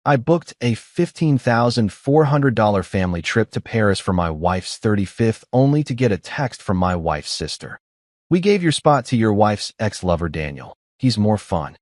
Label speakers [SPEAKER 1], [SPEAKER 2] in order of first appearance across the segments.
[SPEAKER 1] I booked a $15,400 family trip to Paris for my wife's 35th only to get a text from my wife's sister. "We gave your spot to your wife's ex-lover Daniel. He's more fun."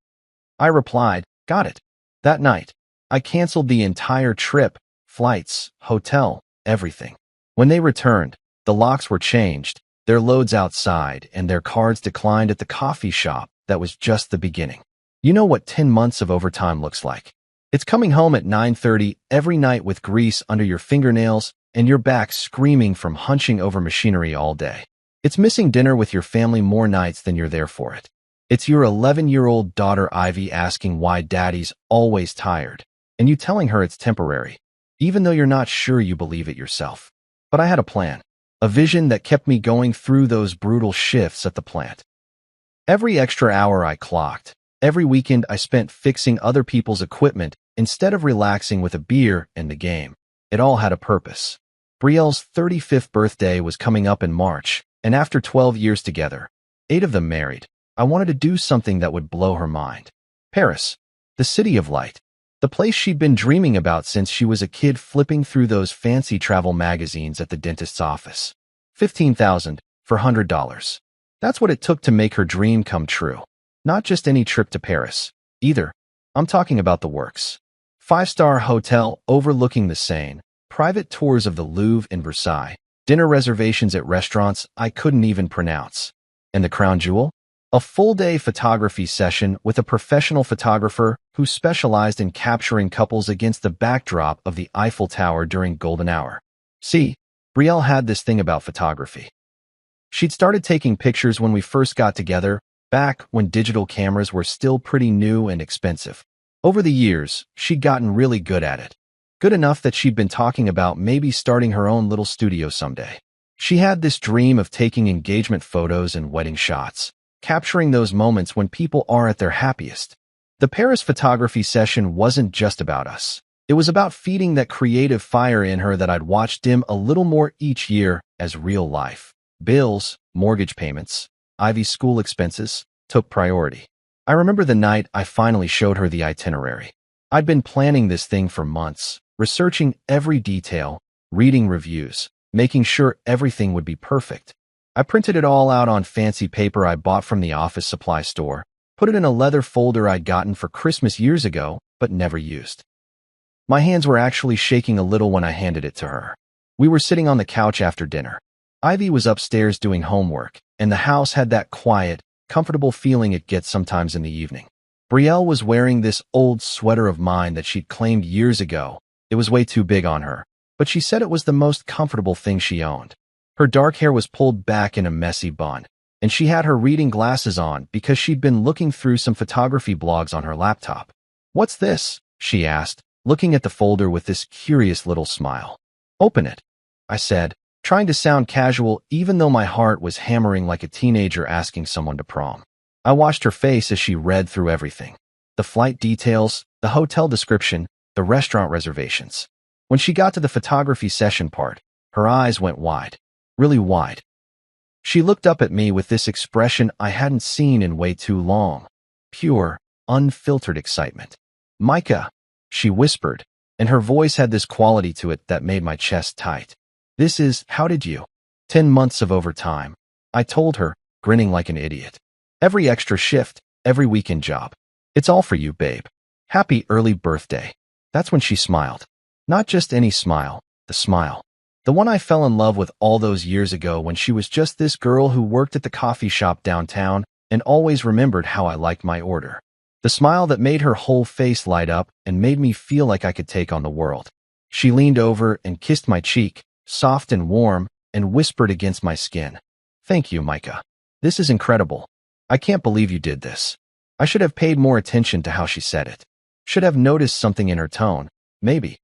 [SPEAKER 1] I replied, "Got it." That night, I canceled the entire trip, flights, hotel, everything. When they returned, the locks were changed, their loads outside, and their cards declined at the coffee shop. That was just the beginning. You know what 10 months of overtime looks like. It's coming home at 9:30 every night with grease under your fingernails and your back screaming from hunching over machinery all day. It's missing dinner with your family more nights than you're there for it. It's your 11-year-old daughter Ivy asking why daddy's always tired, and you telling her it's temporary, even though you're not sure you believe it yourself. But I had a plan, a vision that kept me going through those brutal shifts at the plant. Every extra hour I clocked, every weekend I spent fixing other people's equipment instead of relaxing with a beer and the game. It all had a purpose. Brielle's 35th birthday was coming up in March, and after 12 years together, 8 of them married, I wanted to do something that would blow her mind. Paris, the city of light, the place she'd been dreaming about since she was a kid flipping through those fancy travel magazines at the dentist's office. $15,000 for $100. That's what it took to make her dream come true. Not just any trip to Paris, either. I'm talking about the works. 5-star hotel overlooking the Seine, private tours of the Louvre and Versailles, dinner reservations at restaurants I couldn't even pronounce. And the crown jewel? A full-day photography session with a professional photographer who specialized in capturing couples against the backdrop of the Eiffel Tower during golden hour. See, Brielle had this thing about photography. She'd started taking pictures when we first got together, back when digital cameras were still pretty new and expensive. Over the years, she'd gotten really good at it. Good enough that she'd been talking about maybe starting her own little studio someday. She had this dream of taking engagement photos and wedding shots, capturing those moments when people are at their happiest. The Paris photography session wasn't just about us. It was about feeding that creative fire in her that I'd watched dim a little more each year as real life. Bills, mortgage payments, Ivy's school expenses took priority. I remember the night I finally showed her the itinerary. I'd been planning this thing for months, researching every detail, reading reviews, making sure everything would be perfect. I printed it all out on fancy paper I bought from the office supply store, put it in a leather folder I'd gotten for Christmas years ago, but never used. My hands were actually shaking a little when I handed it to her. We were sitting on the couch after dinner. Ivy was upstairs doing homework, and the house had that quiet, comfortable feeling it gets sometimes in the evening. Brielle was wearing this old sweater of mine that she'd claimed years ago. It was way too big on her, but she said it was the most comfortable thing she owned. Her dark hair was pulled back in a messy bun, and she had her reading glasses on because she'd been looking through some photography blogs on her laptop. "What's this?" she asked, looking at the folder with this curious little smile. "Open it," I said, trying to sound casual even though my heart was hammering like a teenager asking someone to prom. I watched her face as she read through everything. The flight details, the hotel description, the restaurant reservations. When she got to the photography session part, her eyes went wide. Really wide. She looked up at me with this expression I hadn't seen in way too long. Pure, unfiltered excitement. "Micah," she whispered, and her voice had this quality to it that made my chest tight. "This is, how did you? 10 months of overtime," I told her, grinning like an idiot. "Every extra shift, every weekend job. It's all for you, babe. Happy early birthday." That's when she smiled. Not just any smile, the smile. The one I fell in love with all those years ago when she was just this girl who worked at the coffee shop downtown and always remembered how I liked my order. The smile that made her whole face light up and made me feel like I could take on the world. She leaned over and kissed my cheek, soft and warm, and whispered against my skin. "Thank you, Micah. This is incredible. I can't believe you did this." I should have paid more attention to how she said it. Should have noticed something in her tone, maybe.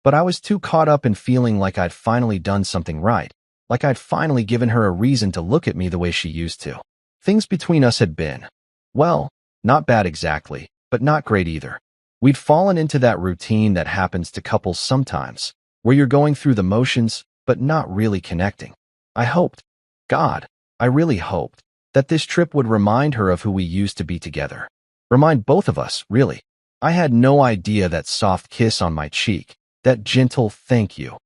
[SPEAKER 1] But I was too caught up in feeling like I'd finally done something right, like I'd finally given her a reason to look at me the way she used to. Things between us had been, well, not bad exactly, but not great either. We'd fallen into that routine that happens to couples sometimes, where you're going through the motions, but not really connecting. I hoped, God, I really hoped, that this trip would remind her of who we used to be together. Remind both of us, really. I had no idea that soft kiss on my cheek, that gentle thank you,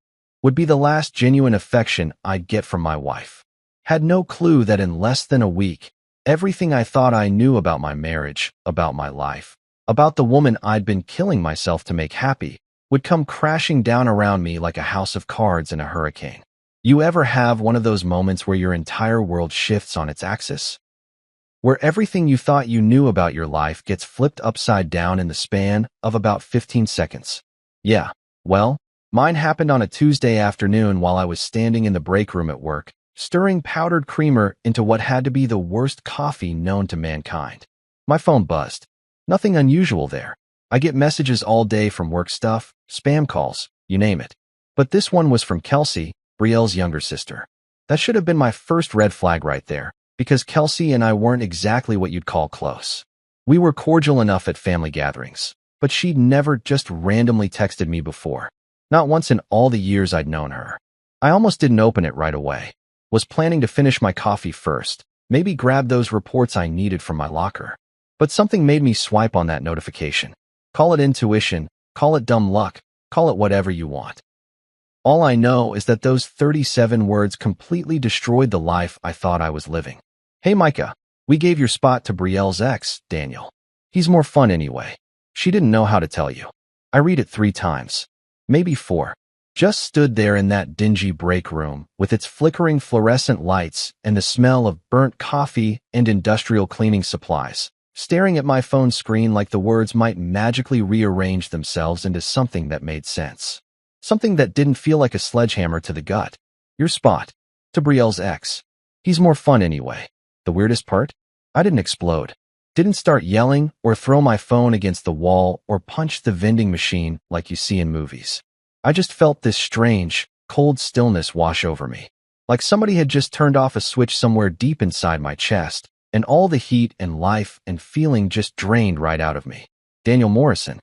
[SPEAKER 1] would be the last genuine affection I'd get from my wife. Had no clue that in less than a week, everything I thought I knew about my marriage, about my life, about the woman I'd been killing myself to make happy, would come crashing down around me like a house of cards in a hurricane. You ever have one of those moments where your entire world shifts on its axis? Where everything you thought you knew about your life gets flipped upside down in the span of about 15 seconds? Yeah, well, mine happened on a Tuesday afternoon while I was standing in the break room at work, stirring powdered creamer into what had to be the worst coffee known to mankind. My phone buzzed. Nothing unusual there. I get messages all day from work stuff, spam calls, you name it. But this one was from Kelsey, Brielle's younger sister. That should have been my first red flag right there, because Kelsey and I weren't exactly what you'd call close. We were cordial enough at family gatherings, but she'd never just randomly texted me before. Not once in all the years I'd known her. I almost didn't open it right away. Was planning to finish my coffee first, maybe grab those reports I needed from my locker. But something made me swipe on that notification. Call it intuition, call it dumb luck, call it whatever you want. All I know is that those 37 words completely destroyed the life I thought I was living. Hey Micah, we gave your spot to Brielle's ex, Daniel. He's more fun anyway. She didn't know how to tell you. I read it 3 times. Maybe 4. Just stood there in that dingy break room with its flickering fluorescent lights and the smell of burnt coffee and industrial cleaning supplies, staring at my phone screen like the words might magically rearrange themselves into something that made sense. Something that didn't feel like a sledgehammer to the gut. Your spot. To Brielle's ex. He's more fun anyway. The weirdest part? I didn't explode. Didn't start yelling or throw my phone against the wall or punch the vending machine like you see in movies. I just felt this strange, cold stillness wash over me. Like somebody had just turned off a switch somewhere deep inside my chest, and all the heat and life and feeling just drained right out of me. Daniel Morrison.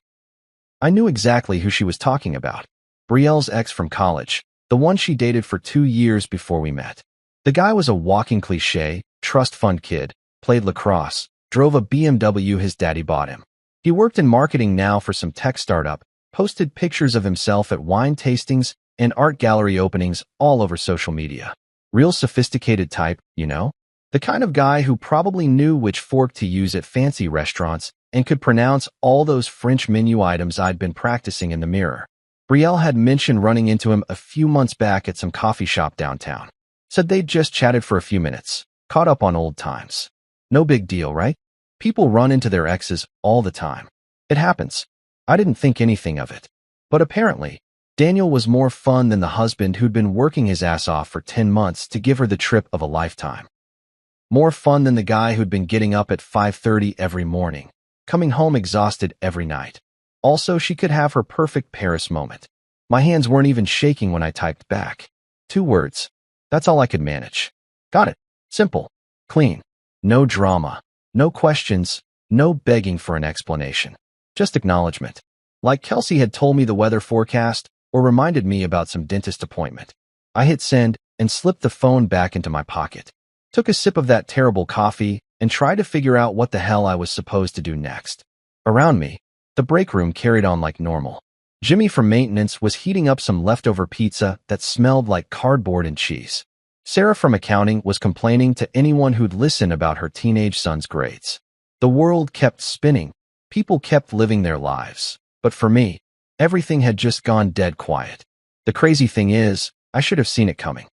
[SPEAKER 1] I knew exactly who she was talking about. Brielle's ex from college, the one she dated for 2 years before we met. The guy was a walking cliché, trust fund kid, played lacrosse, drove a BMW his daddy bought him. He worked in marketing now for some tech startup, posted pictures of himself at wine tastings and art gallery openings all over social media. Real sophisticated type, you know? The kind of guy who probably knew which fork to use at fancy restaurants and could pronounce all those French menu items I'd been practicing in the mirror. Brielle had mentioned running into him a few months back at some coffee shop downtown. Said they'd just chatted for a few minutes, caught up on old times. No big deal, right? People run into their exes all the time. It happens. I didn't think anything of it. But apparently, Daniel was more fun than the husband who'd been working his ass off for 10 months to give her the trip of a lifetime. More fun than the guy who'd been getting up at 5:30 every morning, coming home exhausted every night. Also, she could have her perfect Paris moment. My hands weren't even shaking when I typed back. 2 words. That's all I could manage. Got it. Simple. Clean. No drama. No questions. No begging for an explanation. Just acknowledgement. Like Kelsey had told me the weather forecast or reminded me about some dentist appointment. I hit send and slipped the phone back into my pocket. Took a sip of that terrible coffee and tried to figure out what the hell I was supposed to do next. Around me, the break room carried on like normal. Jimmy from maintenance was heating up some leftover pizza that smelled like cardboard and cheese. Sarah from accounting was complaining to anyone who'd listen about her teenage son's grades. The world kept spinning. People kept living their lives. But for me, everything had just gone dead quiet. The crazy thing is, I should have seen it coming.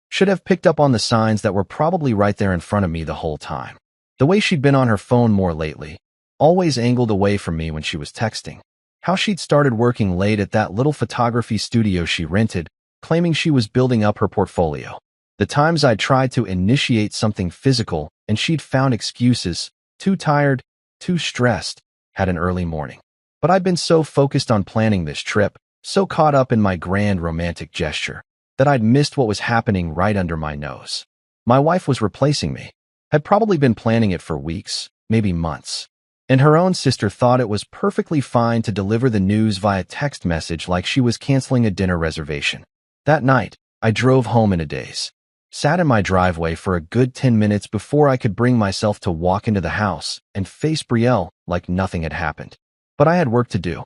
[SPEAKER 1] Should have picked up on the signs that were probably right there in front of me the whole time. The way she'd been on her phone more lately, always angled away from me when she was texting. How she'd started working late at that little photography studio she rented, claiming she was building up her portfolio. The times I'd tried to initiate something physical and she'd found excuses, too tired, too stressed, had an early morning. But I'd been so focused on planning this trip, so caught up in my grand romantic gesture, that I'd missed what was happening right under my nose. My wife was replacing me, had probably been planning it for weeks, maybe months. And her own sister thought it was perfectly fine to deliver the news via text message like she was canceling a dinner reservation. That night, I drove home in a daze. Sat in my driveway for a good 10 minutes before I could bring myself to walk into the house and face Brielle like nothing had happened. But I had work to do.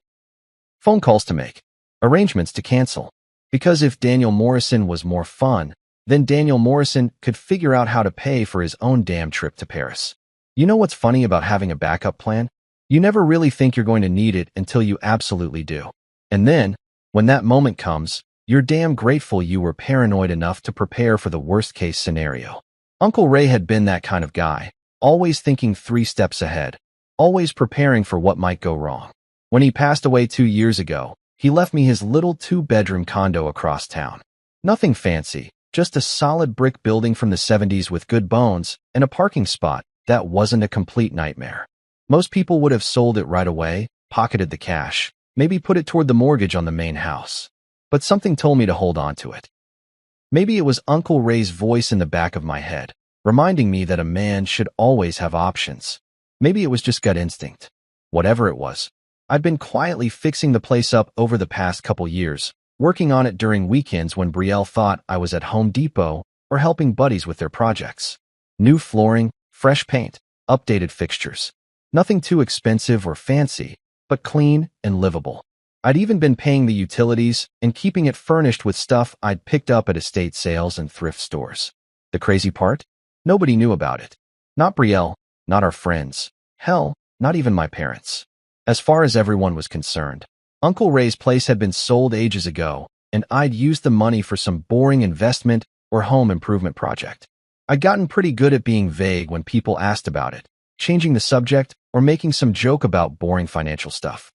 [SPEAKER 1] Phone calls to make. Arrangements to cancel. Because if Daniel Morrison was more fun, then Daniel Morrison could figure out how to pay for his own damn trip to Paris. You know what's funny about having a backup plan? You never really think you're going to need it until you absolutely do. And then, when that moment comes, you're damn grateful you were paranoid enough to prepare for the worst-case scenario. Uncle Ray had been that kind of guy, always thinking 3 steps ahead, always preparing for what might go wrong. When he passed away 2 years ago, he left me his little 2-bedroom condo across town. Nothing fancy, just a solid brick building from the 70s with good bones and a parking spot that wasn't a complete nightmare. Most people would have sold it right away, pocketed the cash, maybe put it toward the mortgage on the main house. But something told me to hold on to it. Maybe it was Uncle Ray's voice in the back of my head, reminding me that a man should always have options. Maybe it was just gut instinct. Whatever it was, I'd been quietly fixing the place up over the past couple years, working on it during weekends when Brielle thought I was at Home Depot or helping buddies with their projects. New flooring, fresh paint, updated fixtures. Nothing too expensive or fancy, but clean and livable. I'd even been paying the utilities and keeping it furnished with stuff I'd picked up at estate sales and thrift stores. The crazy part? Nobody knew about it. Not Brielle, not our friends. Hell, not even my parents. As far as everyone was concerned, Uncle Ray's place had been sold ages ago, and I'd used the money for some boring investment or home improvement project. I'd gotten pretty good at being vague when people asked about it, changing the subject or making some joke about boring financial stuff.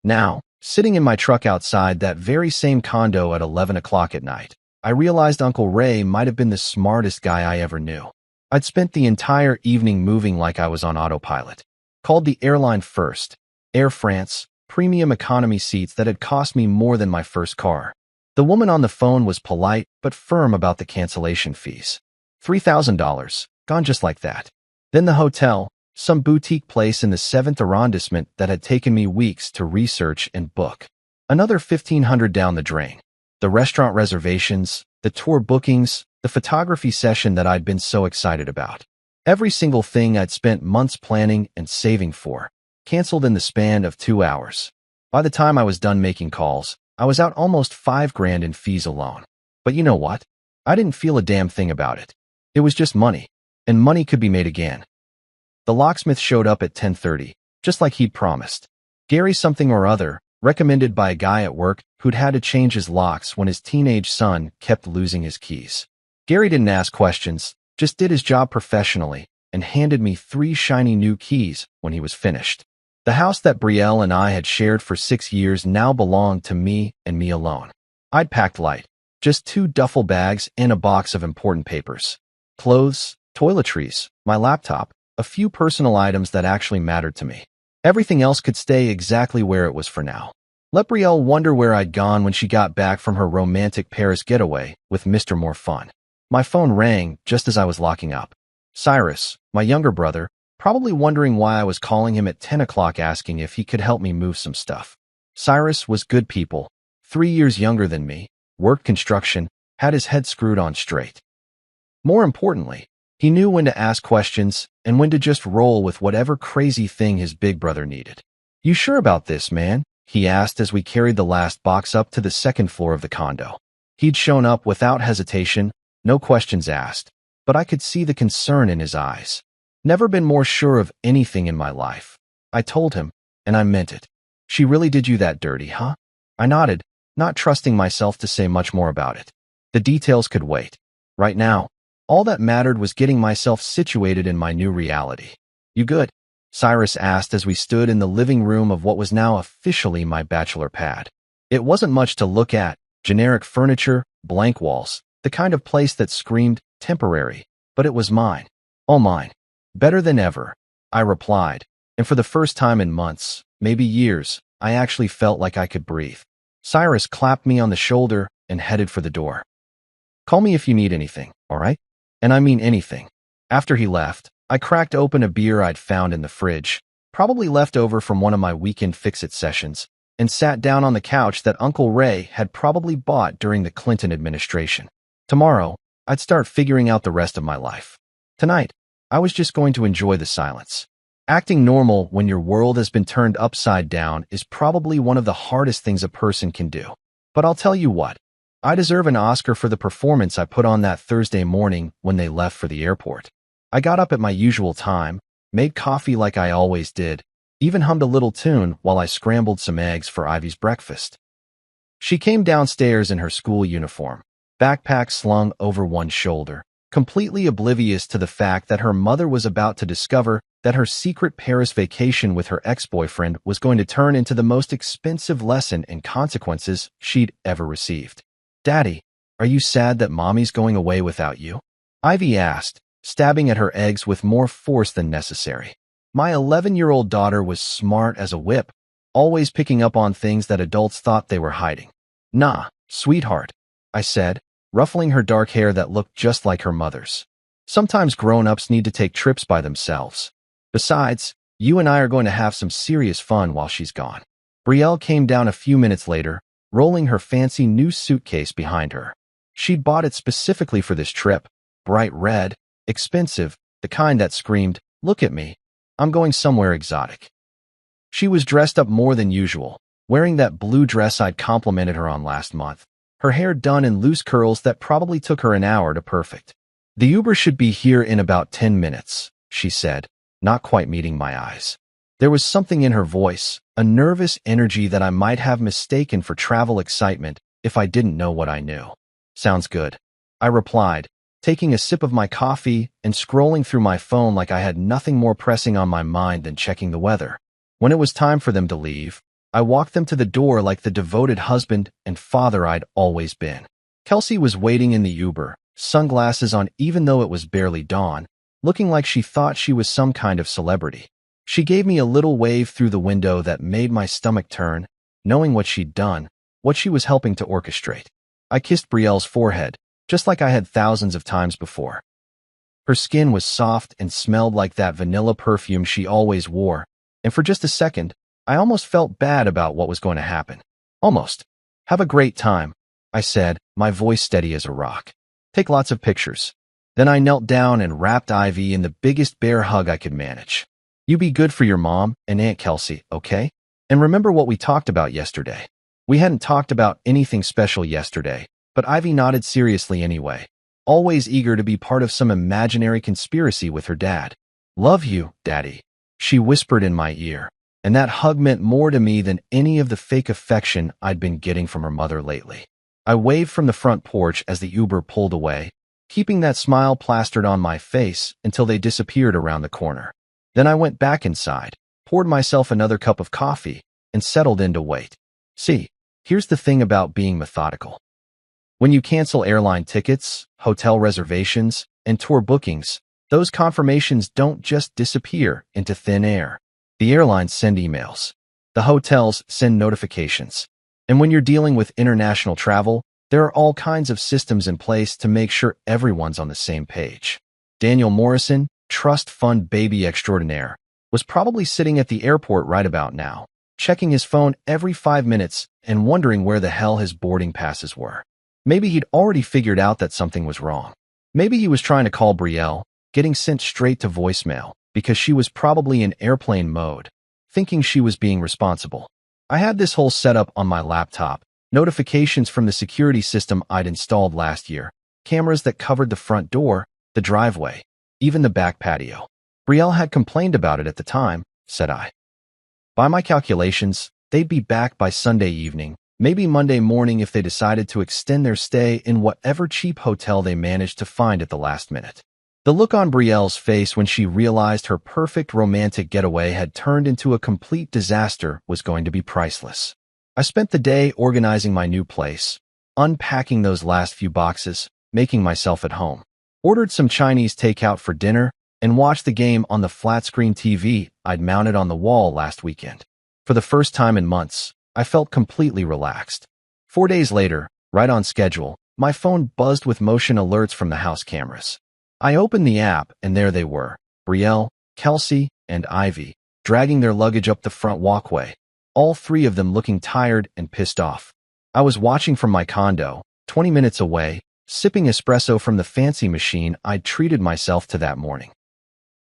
[SPEAKER 1] Now, sitting in my truck outside that very same condo at 11 o'clock at night, I realized Uncle Ray might have been the smartest guy I ever knew. I'd spent the entire evening moving like I was on autopilot. Called the airline first, Air France, premium economy seats that had cost me more than my first car. The woman on the phone was polite but firm about the cancellation fees. $3,000, gone just like that. Then the hotel, some boutique place in the 7th arrondissement that had taken me weeks to research and book. Another $1,500 down the drain. The restaurant reservations, the tour bookings, the photography session that I'd been so excited about. Every single thing I'd spent months planning and saving for, canceled in the span of 2 hours. By the time I was done making calls, I was out almost $5,000 in fees alone. But you know what? I didn't feel a damn thing about it. It was just money, and money could be made again. The locksmith showed up at 10:30, just like he'd promised. Gary something or other, recommended by a guy at work who'd had to change his locks when his teenage son kept losing his keys. Gary didn't ask questions, just did his job professionally, and handed me 3 shiny new keys when he was finished. The house that Brielle and I had shared for 6 years now belonged to me and me alone. I'd packed light, just 2 duffel bags and a box of important papers. Clothes, toiletries, my laptop, a few personal items that actually mattered to me. Everything else could stay exactly where it was for now. Let Brielle wonder where I'd gone when she got back from her romantic Paris getaway with Mr. More Fun. My phone rang just as I was locking up. Cyrus, my younger brother, probably wondering why I was calling him at 10 o'clock asking if he could help me move some stuff. Cyrus was good people, 3 years younger than me, worked construction, had his head screwed on straight. More importantly, he knew when to ask questions and when to just roll with whatever crazy thing his big brother needed. "You sure about this, man?" he asked as we carried the last box up to the 2nd floor of the condo. He'd shown up without hesitation, no questions asked, but I could see the concern in his eyes. Never been more sure of anything in my life. I told him, and I meant it. "She really did you that dirty, huh?" I nodded, not trusting myself to say much more about it. The details could wait. Right now, all that mattered was getting myself situated in my new reality. "You good?" Cyrus asked as we stood in the living room of what was now officially my bachelor pad. It wasn't much to look at, generic furniture, blank walls, the kind of place that screamed temporary, but it was mine. All mine. "Better than ever," I replied, and for the first time in months, maybe years, I actually felt like I could breathe. Cyrus clapped me on the shoulder and headed for the door. "Call me if you need anything, all right?" And I mean anything. After he left, I cracked open a beer I'd found in the fridge, probably left over from one of my weekend fix-it sessions, and sat down on the couch that Uncle Ray had probably bought during the Clinton administration. Tomorrow, I'd start figuring out the rest of my life. Tonight, I was just going to enjoy the silence. Acting normal when your world has been turned upside down is probably one of the hardest things a person can do. But I'll tell you what, I deserve an Oscar for the performance I put on that Thursday morning when they left for the airport. I got up at my usual time, made coffee like I always did, even hummed a little tune while I scrambled some eggs for Ivy's breakfast. She came downstairs in her school uniform, backpack slung over one shoulder, completely oblivious to the fact that her mother was about to discover that her secret Paris vacation with her ex-boyfriend was going to turn into the most expensive lesson in consequences she'd ever received. "Daddy, are you sad that Mommy's going away without you?" Ivy asked, stabbing at her eggs with more force than necessary. My 11-year-old daughter was smart as a whip, always picking up on things that adults thought they were hiding. "Nah, sweetheart," I said, ruffling her dark hair that looked just like her mother's. "Sometimes grown-ups need to take trips by themselves. Besides, you and I are going to have some serious fun while she's gone." Brielle came down a few minutes later, rolling her fancy new suitcase behind her. She'd bought it specifically for this trip, bright red, expensive, the kind that screamed, "Look at me, I'm going somewhere exotic." She was dressed up more than usual, wearing that blue dress I'd complimented her on last month, her hair done in loose curls that probably took her an hour to perfect. "The Uber should be here in about 10 minutes, she said, not quite meeting my eyes. There was something in her voice, a nervous energy that I might have mistaken for travel excitement if I didn't know what I knew. "Sounds good," I replied, taking a sip of my coffee and scrolling through my phone like I had nothing more pressing on my mind than checking the weather. When it was time for them to leave, I walked them to the door like the devoted husband and father I'd always been. Kelsey was waiting in the Uber, sunglasses on even though it was barely dawn, looking like she thought she was some kind of celebrity. She gave me a little wave through the window that made my stomach turn, knowing what she'd done, what she was helping to orchestrate. I kissed Brielle's forehead, just like I had thousands of times before. Her skin was soft and smelled like that vanilla perfume she always wore, and for just a second, I almost felt bad about what was going to happen. Almost. "Have a great time," I said, my voice steady as a rock. "Take lots of pictures." Then I knelt down and wrapped Ivy in the biggest bear hug I could manage. "You be good for your mom and Aunt Kelsey, okay? And remember what we talked about yesterday." We hadn't talked about anything special yesterday, but Ivy nodded seriously anyway, always eager to be part of some imaginary conspiracy with her dad. "Love you, Daddy," she whispered in my ear, and that hug meant more to me than any of the fake affection I'd been getting from her mother lately. I waved from the front porch as the Uber pulled away, keeping that smile plastered on my face until they disappeared around the corner. Then I went back inside, poured myself another cup of coffee, and settled in to wait. See, here's the thing about being methodical. When you cancel airline tickets, hotel reservations, and tour bookings, those confirmations don't just disappear into thin air. The airlines send emails. The hotels send notifications. And when you're dealing with international travel, there are all kinds of systems in place to make sure everyone's on the same page. Daniel Morrison, trust fund baby extraordinaire, was probably sitting at the airport right about now, checking his phone every 5 minutes and wondering where the hell his boarding passes were. Maybe he'd already figured out that something was wrong. Maybe he was trying to call Brielle, getting sent straight to voicemail because she was probably in airplane mode, thinking she was being responsible. I had this whole setup on my laptop, notifications from the security system I'd installed last year, cameras that covered the front door, the driveway, even the back patio. Brielle had complained about it at the time, said I. By my calculations, they'd be back by Sunday evening, maybe Monday morning if they decided to extend their stay in whatever cheap hotel they managed to find at the last minute. The look on Brielle's face when she realized her perfect romantic getaway had turned into a complete disaster was going to be priceless. I spent the day organizing my new place, unpacking those last few boxes, making myself at home. Ordered some Chinese takeout for dinner, and watched the game on the flat-screen TV I'd mounted on the wall last weekend. For the first time in months, I felt completely relaxed. 4 days later, right on schedule, my phone buzzed with motion alerts from the house cameras. I opened the app, and there they were, Brielle, Kelsey, and Ivy, dragging their luggage up the front walkway, all three of them looking tired and pissed off. I was watching from my condo, 20 minutes away, sipping espresso from the fancy machine I'd treated myself to that morning.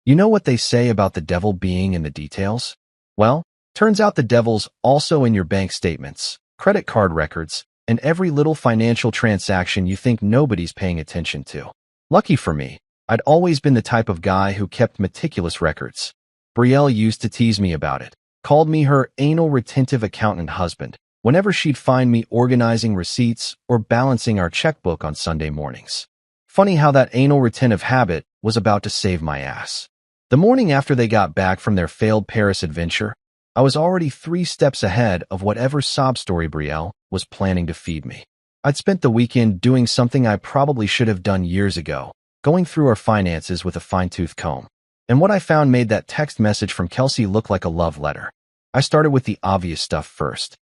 [SPEAKER 1] You know what they say about the devil being in the details? Well, turns out the devil's also in your bank statements, credit card records, and every little financial transaction you think nobody's paying attention to. Lucky for me, I'd always been the type of guy who kept meticulous records. Brielle used to tease me about it, called me her anal retentive accountant husband, whenever she'd find me organizing receipts or balancing our checkbook on Sunday mornings. Funny how that anal retentive habit was about to save my ass. The morning after they got back from their failed Paris adventure, I was already 3 steps ahead of whatever sob story Brielle was planning to feed me. I'd spent the weekend doing something I probably should have done years ago, going through our finances with a fine-tooth comb. And what I found made that text message from Kelsey look like a love letter. I started with the obvious stuff first.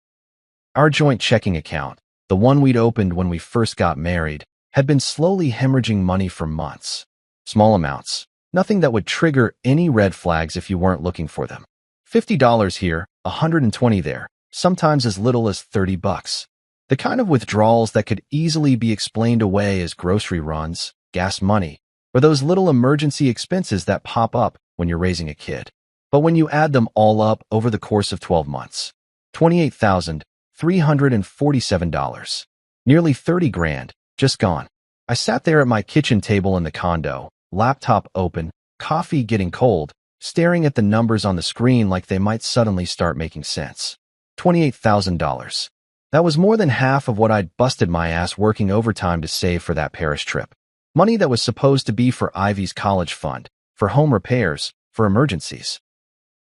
[SPEAKER 1] Our joint checking account, the one we'd opened when we first got married, had been slowly hemorrhaging money for months. Small amounts, nothing that would trigger any red flags if you weren't looking for them. $50 here, $120 there, sometimes as little as $30. The kind of withdrawals that could easily be explained away as grocery runs, gas money, or those little emergency expenses that pop up when you're raising a kid. But when you add them all up over the course of 12 months, $28,347, nearly 30 grand, just gone. I sat there at my kitchen table in the condo, laptop open, coffee getting cold, staring at the numbers on the screen like they might suddenly start making sense. $28,000. That was more than half of what I'd busted my ass working overtime to save for that Paris trip. Money that was supposed to be for Ivy's college fund, for home repairs, for emergencies.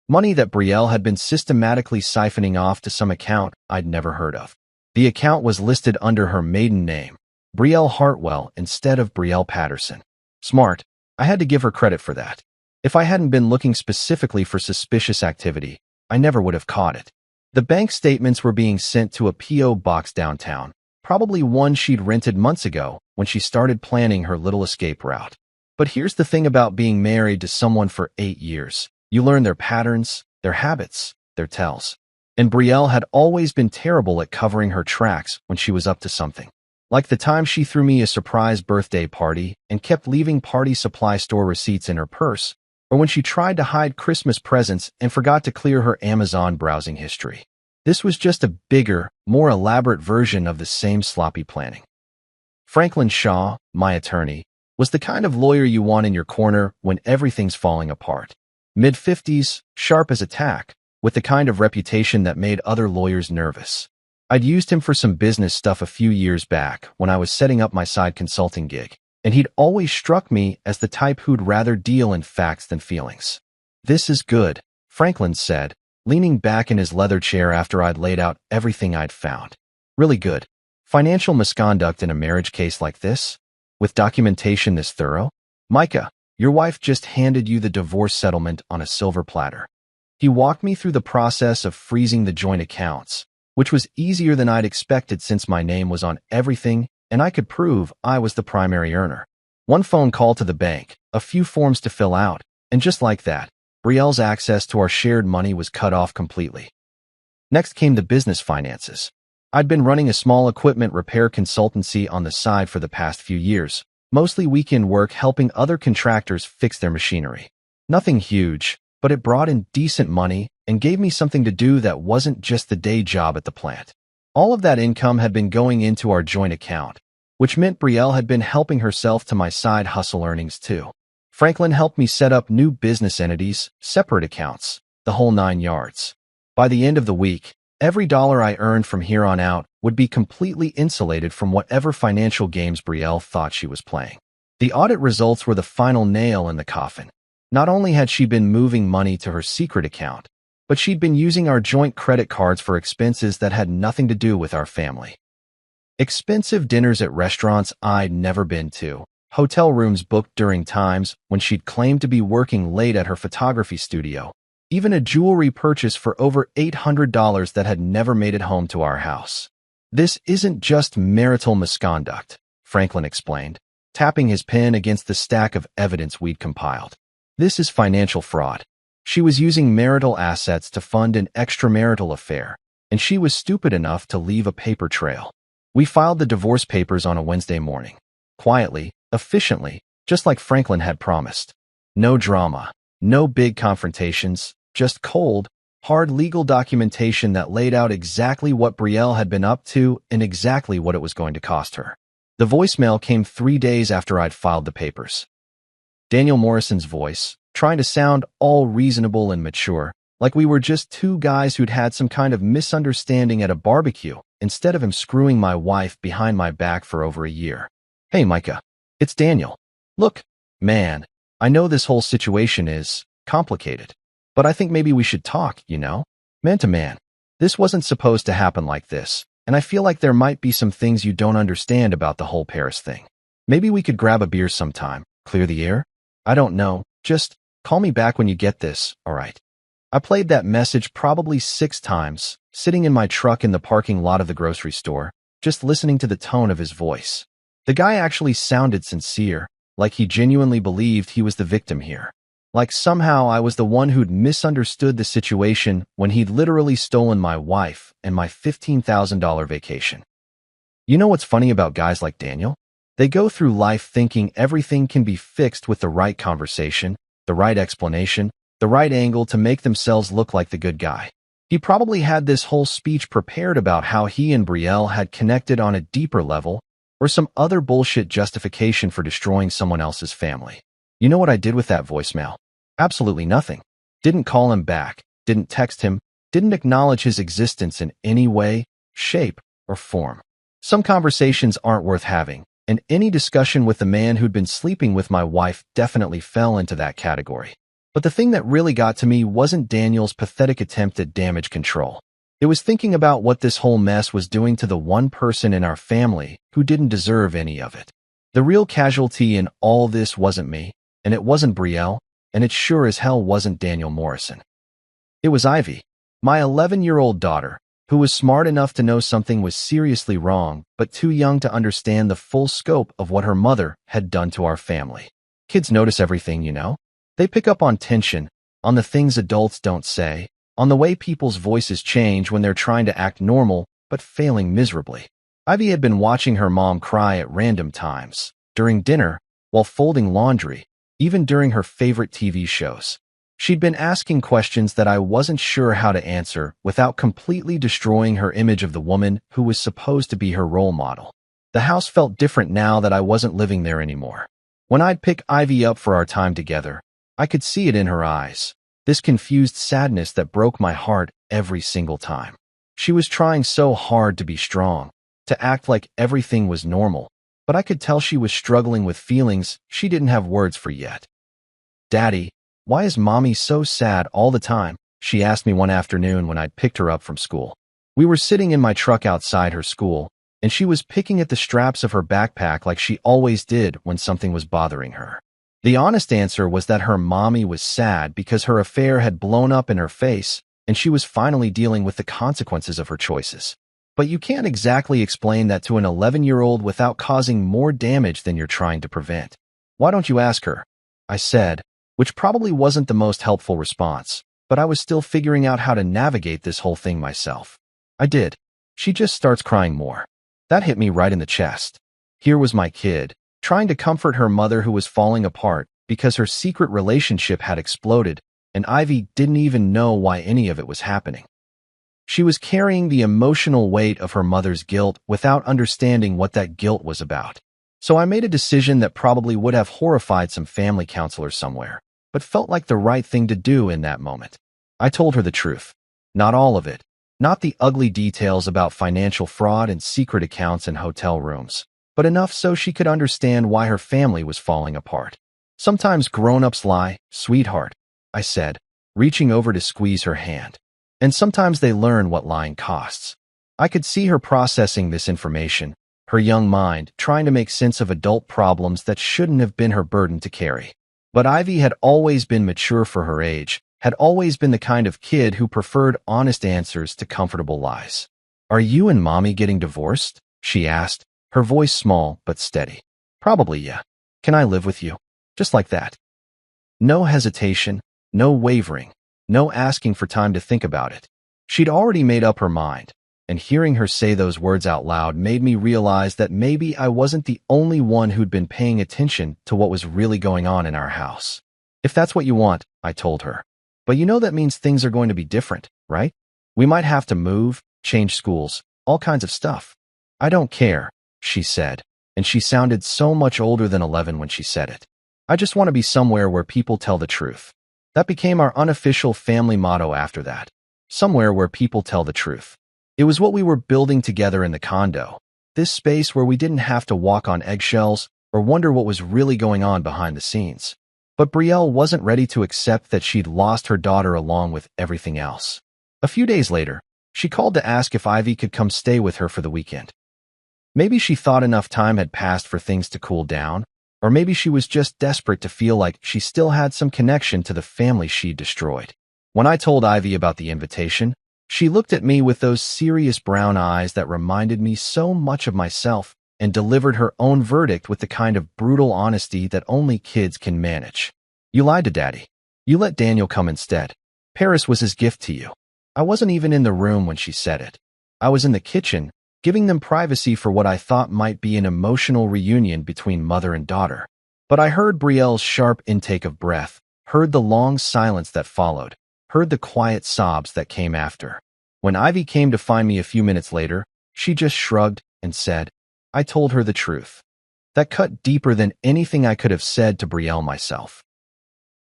[SPEAKER 1] Money that Brielle had been systematically siphoning off to some account I'd never heard of. The account was listed under her maiden name, Brielle Hartwell, instead of Brielle Patterson. Smart. I had to give her credit for that. If I hadn't been looking specifically for suspicious activity, I never would have caught it. The bank statements were being sent to a P.O. box downtown, probably one she'd rented months ago when she started planning her little escape route. But here's the thing about being married to someone for 8 years. You learn their patterns, their habits, their tells. And Brielle had always been terrible at covering her tracks when she was up to something. Like the time she threw me a surprise birthday party and kept leaving party supply store receipts in her purse, or when she tried to hide Christmas presents and forgot to clear her Amazon browsing history. This was just a bigger, more elaborate version of the same sloppy planning. Franklin Shaw, my attorney, was the kind of lawyer you want in your corner when everything's falling apart. Mid-50s, sharp as a tack, with the kind of reputation that made other lawyers nervous. I'd used him for some business stuff a few years back when I was setting up my side consulting gig, and he'd always struck me as the type who'd rather deal in facts than feelings. "This is good," Franklin said, leaning back in his leather chair after I'd laid out everything I'd found. "Really good. Financial misconduct in a marriage case like this? With documentation this thorough? Micah, your wife just handed you the divorce settlement on a silver platter." He walked me through the process of freezing the joint accounts, which was easier than I'd expected since my name was on everything and I could prove I was the primary earner. One phone call to the bank, a few forms to fill out, and just like that, Brielle's access to our shared money was cut off completely. Next came the business finances. I'd been running a small equipment repair consultancy on the side for the past few years, mostly weekend work helping other contractors fix their machinery. Nothing huge, but it brought in decent money and gave me something to do that wasn't just the day job at the plant. All of that income had been going into our joint account, which meant Brielle had been helping herself to my side hustle earnings too. Franklin helped me set up new business entities, separate accounts, the whole 9 yards. By the end of the week, every dollar I earned from here on out would be completely insulated from whatever financial games Brielle thought she was playing. The audit results were the final nail in the coffin. Not only had she been moving money to her secret account, but she'd been using our joint credit cards for expenses that had nothing to do with our family. Expensive dinners at restaurants I'd never been to, hotel rooms booked during times when she'd claimed to be working late at her photography studio, even a jewelry purchase for over $800 that had never made it home to our house. "This isn't just marital misconduct," Franklin explained, tapping his pen against the stack of evidence we'd compiled. "This is financial fraud. She was using marital assets to fund an extramarital affair, and she was stupid enough to leave a paper trail." We filed the divorce papers on a Wednesday morning. Quietly, efficiently, just like Franklin had promised. No drama, No big confrontations, just cold, hard legal documentation that laid out exactly what Brielle had been up to and exactly what it was going to cost her. The voicemail came 3 days after I'd filed the papers. Daniel Morrison's voice, trying to sound all reasonable and mature, like we were just two guys who'd had some kind of misunderstanding at a barbecue, instead of him screwing my wife behind my back for over a year. Hey, Micah. It's Daniel. Look, man, I know this whole situation is complicated, but I think maybe we should talk, man to man. This wasn't supposed to happen like this, and I feel like there might be some things you don't understand about the whole Paris thing. Maybe we could grab a beer sometime, clear the air? I don't know, just call me back when you get this, all right? I played that message probably 6 times, sitting in my truck in the parking lot of the grocery store, just listening to the tone of his voice. The guy actually sounded sincere, like he genuinely believed he was the victim here. Like somehow I was the one who'd misunderstood the situation when he'd literally stolen my wife and my $15,000 vacation. You know what's funny about guys like Daniel? They go through life thinking everything can be fixed with the right conversation, the right explanation, the right angle to make themselves look like the good guy. He probably had this whole speech prepared about how he and Brielle had connected on a deeper level, or some other bullshit justification for destroying someone else's family. You know what I did with that voicemail? Absolutely nothing. Didn't call him back, didn't text him, didn't acknowledge his existence in any way, shape, or form. Some conversations aren't worth having, and any discussion with the man who'd been sleeping with my wife definitely fell into that category. But the thing that really got to me wasn't Daniel's pathetic attempt at damage control. It was thinking about what this whole mess was doing to the one person in our family who didn't deserve any of it. The real casualty in all this wasn't me, and it wasn't Brielle, and it sure as hell wasn't Daniel Morrison. It was Ivy, my 11-year-old daughter, who was smart enough to know something was seriously wrong, but too young to understand the full scope of what her mother had done to our family. Kids notice everything, They pick up on tension, on the things adults don't say, on the way people's voices change when they're trying to act normal, but failing miserably. Ivy had been watching her mom cry at random times, during dinner, while folding laundry, even during her favorite TV shows. She'd been asking questions that I wasn't sure how to answer without completely destroying her image of the woman who was supposed to be her role model. The house felt different now that I wasn't living there anymore. When I'd pick Ivy up for our time together, I could see it in her eyes, this confused sadness that broke my heart every single time. She was trying so hard to be strong, to act like everything was normal, but I could tell she was struggling with feelings she didn't have words for yet. "Daddy, why is Mommy so sad all the time?" she asked me one afternoon when I'd picked her up from school. We were sitting in my truck outside her school, and she was picking at the straps of her backpack like she always did when something was bothering her. The honest answer was that her mommy was sad because her affair had blown up in her face, and she was finally dealing with the consequences of her choices. But you can't exactly explain that to an 11-year-old without causing more damage than you're trying to prevent. "Why don't you ask her?" I said, which probably wasn't the most helpful response, but I was still figuring out how to navigate this whole thing myself. I did. She just starts crying more. That hit me right in the chest. Here was my kid, trying to comfort her mother who was falling apart because her secret relationship had exploded, and Ivy didn't even know why any of it was happening. She was carrying the emotional weight of her mother's guilt without understanding what that guilt was about. So I made a decision that probably would have horrified some family counselors somewhere, but felt like the right thing to do in that moment. I told her the truth. Not all of it. Not the ugly details about financial fraud and secret accounts and hotel rooms, but enough so she could understand why her family was falling apart. "Sometimes grown-ups lie, sweetheart," I said, reaching over to squeeze her hand. "And sometimes they learn what lying costs." I could see her processing this information, her young mind trying to make sense of adult problems that shouldn't have been her burden to carry. But Ivy had always been mature for her age, had always been the kind of kid who preferred honest answers to comfortable lies. "Are you and Mommy getting divorced?" she asked, her voice small but steady. "Probably, yeah. Can I live with you?" Just like that. No hesitation, no wavering, no asking for time to think about it. She'd already made up her mind, and hearing her say those words out loud made me realize that maybe I wasn't the only one who'd been paying attention to what was really going on in our house. "If that's what you want, I told her. But you know that means things are going to be different, right? We might have to move, change schools, all kinds of stuff. I don't care, she said, and she sounded so much older than 11 when she said it. I just want to be somewhere where people tell the truth. That became our unofficial family motto after that. Somewhere where people tell the truth. It was what we were building together in the condo. This space where we didn't have to walk on eggshells or wonder what was really going on behind the scenes. But Brielle wasn't ready to accept that she'd lost her daughter along with everything else. A few days later, she called to ask if Ivy could come stay with her for the weekend. Maybe she thought enough time had passed for things to cool down, or maybe she was just desperate to feel like she still had some connection to the family she'd destroyed. When I told Ivy about the invitation, she looked at me with those serious brown eyes that reminded me so much of myself and delivered her own verdict with the kind of brutal honesty that only kids can manage. You lied to Daddy. You let Daniel come instead. Paris was his gift to you. I wasn't even in the room when she said it. I was in the kitchen, giving them privacy for what I thought might be an emotional reunion between mother and daughter. But I heard Brielle's sharp intake of breath, heard the long silence that followed, heard the quiet sobs that came after. When Ivy came to find me a few minutes later, she just shrugged and said, I told her the truth. That cut deeper than anything I could have said to Brielle myself.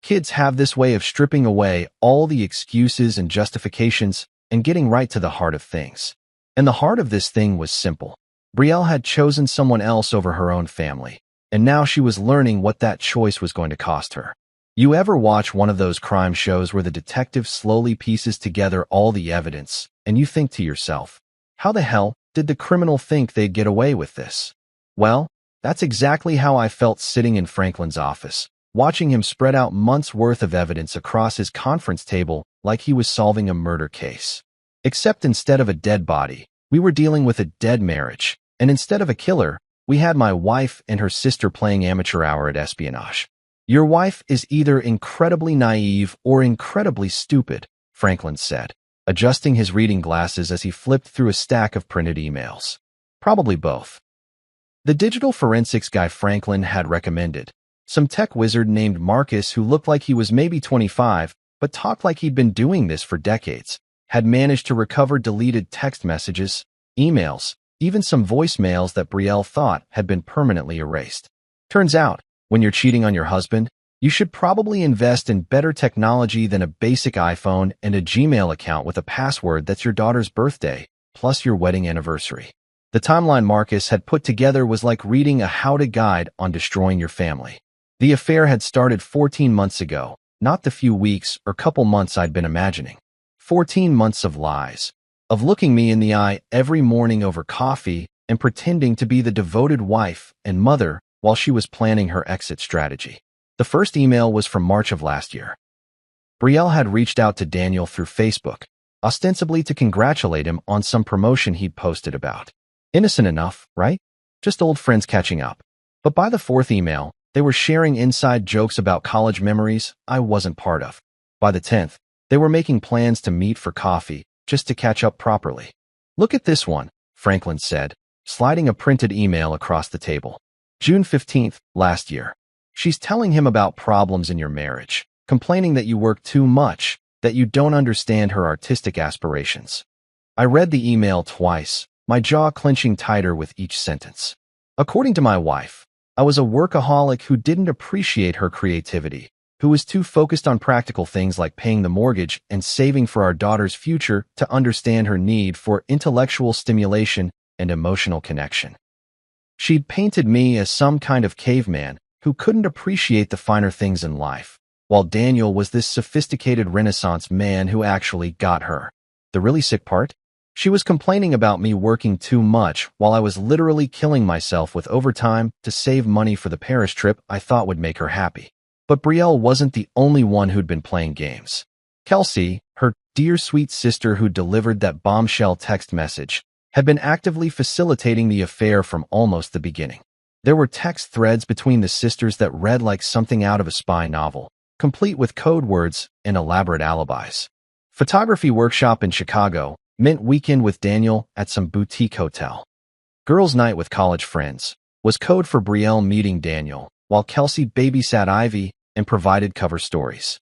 [SPEAKER 1] Kids have this way of stripping away all the excuses and justifications and getting right to the heart of things. And the heart of this thing was simple. Brielle had chosen someone else over her own family, and now she was learning what that choice was going to cost her. You ever watch one of those crime shows where the detective slowly pieces together all the evidence, and you think to yourself, how the hell did the criminal think they'd get away with this? Well, that's exactly how I felt sitting in Franklin's office, watching him spread out months' worth of evidence across his conference table like he was solving a murder case. Except instead of a dead body, we were dealing with a dead marriage, and instead of a killer, we had my wife and her sister playing amateur hour at espionage. Your wife is either incredibly naive or incredibly stupid, Franklin said, adjusting his reading glasses as he flipped through a stack of printed emails. Probably both. The digital forensics guy Franklin had recommended, some tech wizard named Marcus who looked like he was maybe 25, but talked like he'd been doing this for decades, had managed to recover deleted text messages, emails, even some voicemails that Brielle thought had been permanently erased. Turns out, when you're cheating on your husband, you should probably invest in better technology than a basic iPhone and a Gmail account with a password that's your daughter's birthday, plus your wedding anniversary. The timeline Marcus had put together was like reading a how-to guide on destroying your family. The affair had started 14 months ago, not the few weeks or couple months I'd been imagining. 14 months of lies, of looking me in the eye every morning over coffee and pretending to be the devoted wife and mother while she was planning her exit strategy. The first email was from March of last year. Brielle had reached out to Daniel through Facebook, ostensibly to congratulate him on some promotion he'd posted about. Innocent enough, right? Just old friends catching up. But by the fourth email, they were sharing inside jokes about college memories I wasn't part of. By the 10th, they were making plans to meet for coffee, just to catch up properly. Look at this one, Franklin said, sliding a printed email across the table. June 15th, last year. She's telling him about problems in your marriage, complaining that you work too much, that you don't understand her artistic aspirations. I read the email twice, my jaw clenching tighter with each sentence. According to my wife, I was a workaholic who didn't appreciate her creativity, who was too focused on practical things like paying the mortgage and saving for our daughter's future to understand her need for intellectual stimulation and emotional connection. She'd painted me as some kind of caveman who couldn't appreciate the finer things in life, while Daniel was this sophisticated Renaissance man who actually got her. The really sick part? She was complaining about me working too much while I was literally killing myself with overtime to save money for the Paris trip I thought would make her happy. But Brielle wasn't the only one who'd been playing games. Kelsey, her dear sweet sister who delivered that bombshell text message, had been actively facilitating the affair from almost the beginning. There were text threads between the sisters that read like something out of a spy novel, complete with code words and elaborate alibis. Photography workshop in Chicago meant weekend with Daniel at some boutique hotel. Girls' night with college friends was code for Brielle meeting Daniel, while Kelsey babysat Ivy and provided cover stories.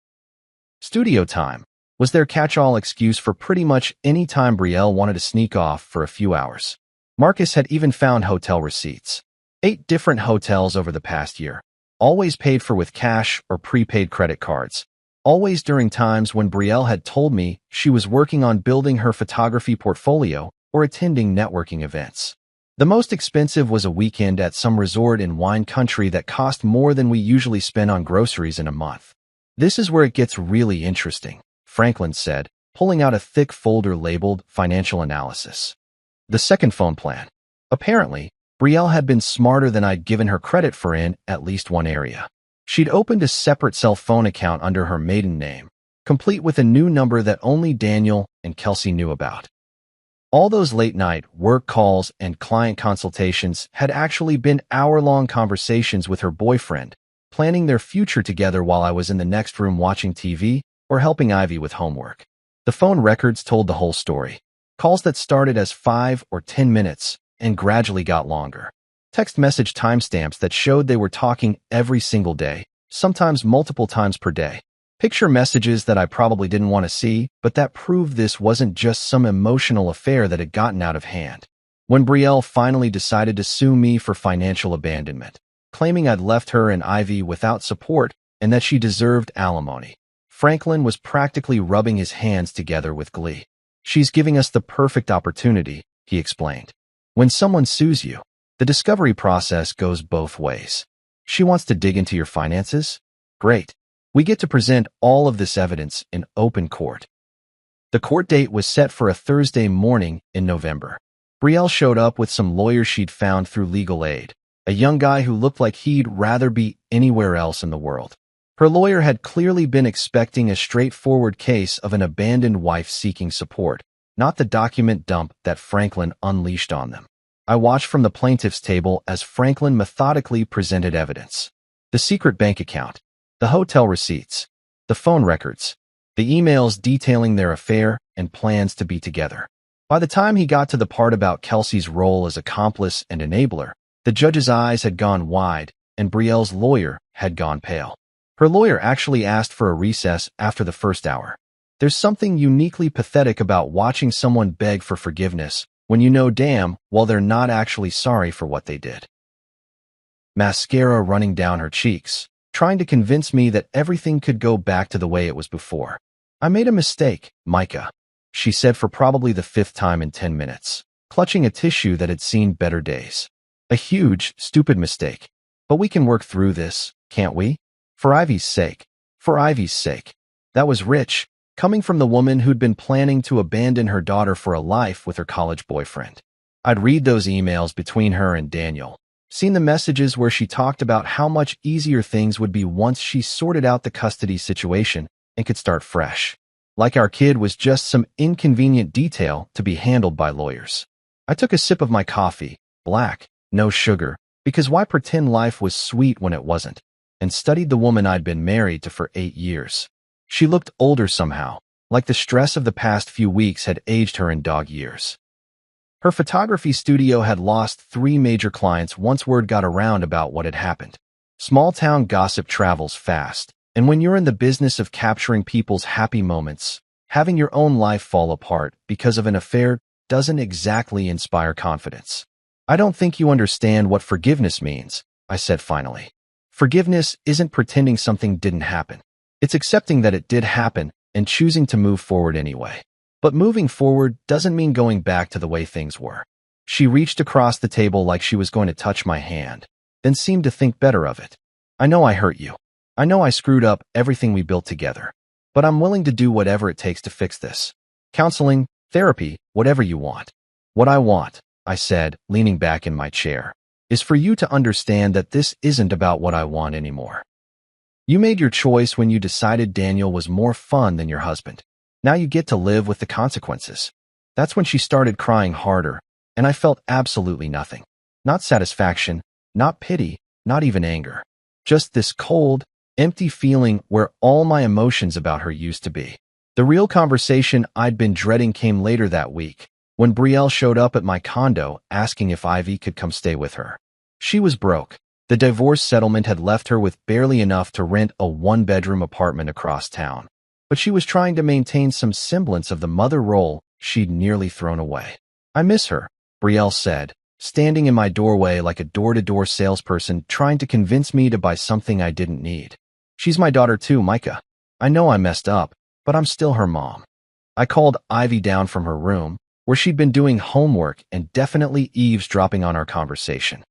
[SPEAKER 1] Studio time was their catch-all excuse for pretty much any time Brielle wanted to sneak off for a few hours. Marcus had even found hotel receipts. 8 different hotels over the past year, always paid for with cash or prepaid credit cards. Always during times when Brielle had told me she was working on building her photography portfolio or attending networking events. The most expensive was a weekend at some resort in wine country that cost more than we usually spend on groceries in a month. This is where it gets really interesting, Franklin said, pulling out a thick folder labeled Financial Analysis. The second phone plan. Apparently, Brielle had been smarter than I'd given her credit for in at least one area. She'd opened a separate cell phone account under her maiden name, complete with a new number that only Daniel and Kelsey knew about. All those late-night work calls and client consultations had actually been hour-long conversations with her boyfriend, planning their future together while I was in the next room watching TV or helping Ivy with homework. The phone records told the whole story. Calls that started as 5 or 10 minutes and gradually got longer. Text message timestamps that showed they were talking every single day, sometimes multiple times per day. Picture messages that I probably didn't want to see, but that proved this wasn't just some emotional affair that had gotten out of hand. When Brielle finally decided to sue me for financial abandonment, claiming I'd left her and Ivy without support and that she deserved alimony, Franklin was practically rubbing his hands together with glee. "She's giving us the perfect opportunity," he explained. "When someone sues you, the discovery process goes both ways. She wants to dig into your finances? Great. We get to present all of this evidence in open court." The court date was set for a Thursday morning in November. Brielle showed up with some lawyers she'd found through legal aid, a young guy who looked like he'd rather be anywhere else in the world. Her lawyer had clearly been expecting a straightforward case of an abandoned wife seeking support, not the document dump that Franklin unleashed on them. I watched from the plaintiff's table as Franklin methodically presented evidence. The secret bank account, the hotel receipts, the phone records, the emails detailing their affair and plans to be together. By the time he got to the part about Kelsey's role as accomplice and enabler, the judge's eyes had gone wide and Brielle's lawyer had gone pale. Her lawyer actually asked for a recess after the first hour. There's something uniquely pathetic about watching someone beg for forgiveness when you know damn well they're not actually sorry for what they did. Mascara running down her cheeks, trying to convince me that everything could go back to the way it was before. "I made a mistake, Micah," she said for probably the 5th time in 10 minutes, clutching a tissue that had seen better days. "A huge, stupid mistake. But we can work through this, can't we? For Ivy's sake. For Ivy's sake." That was rich, coming from the woman who'd been planning to abandon her daughter for a life with her college boyfriend. I'd read those emails between her and Daniel, seen the messages where she talked about how much easier things would be once she sorted out the custody situation and could start fresh. Like our kid was just some inconvenient detail to be handled by lawyers. I took a sip of my coffee, black, no sugar, because why pretend life was sweet when it wasn't, and studied the woman I'd been married to for 8 years. She looked older somehow, like the stress of the past few weeks had aged her in dog years. Her photography studio had lost 3 major clients once word got around about what had happened. Small-town gossip travels fast, and when you're in the business of capturing people's happy moments, having your own life fall apart because of an affair doesn't exactly inspire confidence. "I don't think you understand what forgiveness means," I said finally. "Forgiveness isn't pretending something didn't happen. It's accepting that it did happen and choosing to move forward anyway. But moving forward doesn't mean going back to the way things were." She reached across the table like she was going to touch my hand, then seemed to think better of it. "I know I hurt you. I know I screwed up everything we built together. But I'm willing to do whatever it takes to fix this. Counseling, therapy, whatever you want. What I want," I said, leaning back in my chair, "is for you to understand that this isn't about what I want anymore. You made your choice when you decided Daniel was more fun than your husband. Now you get to live with the consequences." That's when she started crying harder, and I felt absolutely nothing. Not satisfaction, not pity, not even anger. Just this cold, empty feeling where all my emotions about her used to be. The real conversation I'd been dreading came later that week, when Brielle showed up at my condo asking if Ivy could come stay with her. She was broke. The divorce settlement had left her with barely enough to rent a 1-bedroom apartment across town. but she was trying to maintain some semblance of the mother role she'd nearly thrown away. "I miss her," Brielle said, standing in my doorway like a door-to-door salesperson trying to convince me to buy something I didn't need. "She's my daughter too, Micah. I know I messed up, but I'm still her mom." I called Ivy down from her room, where she'd been doing homework and definitely eavesdropping on our conversation.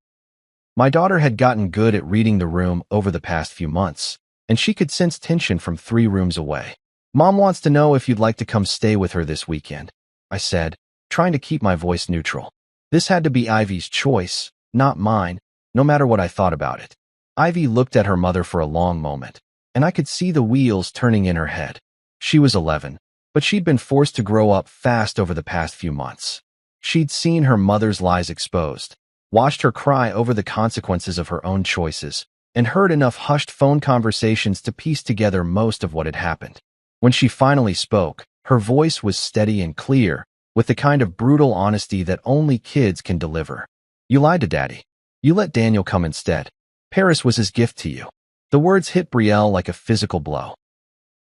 [SPEAKER 1] My daughter had gotten good at reading the room over the past few months, and she could sense tension from 3 rooms away. "Mom wants to know if you'd like to come stay with her this weekend," I said, trying to keep my voice neutral. This had to be Ivy's choice, not mine, no matter what I thought about it. Ivy looked at her mother for a long moment, and I could see the wheels turning in her head. She was 11, but she'd been forced to grow up fast over the past few months. She'd seen her mother's lies exposed, watched her cry over the consequences of her own choices, and heard enough hushed phone conversations to piece together most of what had happened. When she finally spoke, her voice was steady and clear, with the kind of brutal honesty that only kids can deliver. "You lied to Daddy. You let Daniel come instead. Paris was his gift to you." The words hit Brielle like a physical blow.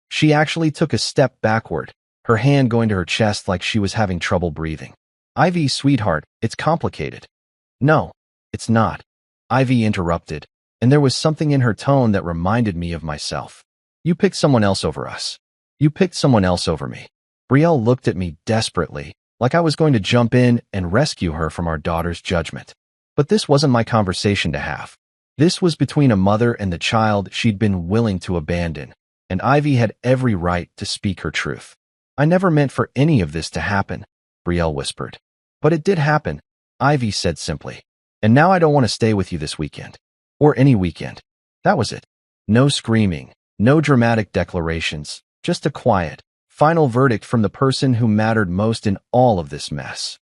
[SPEAKER 1] She actually took a step backward, her hand going to her chest like she was having trouble breathing. "Ivy, sweetheart, it's complicated." "No, it's not," Ivy interrupted, and there was something in her tone that reminded me of myself. "You picked someone else over us. You picked someone else over me." Brielle looked at me desperately, like I was going to jump in and rescue her from our daughter's judgment. But this wasn't my conversation to have. This was between a mother and the child she'd been willing to abandon, and Ivy had every right to speak her truth. "I never meant for any of this to happen," Brielle whispered. "But it did happen," Ivy said simply. "And now I don't want to stay with you this weekend. Or any weekend." That was it. No screaming, no dramatic declarations, just a quiet, final verdict from the person who mattered most in all of this mess.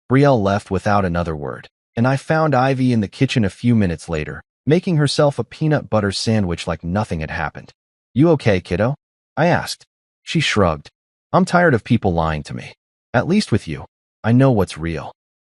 [SPEAKER 1] Brielle left without another word, and I found Ivy in the kitchen a few minutes later, making herself a peanut butter sandwich like nothing had happened. "You okay, kiddo?" I asked. She shrugged. "I'm tired of people lying to me. At least with you, I know what's real.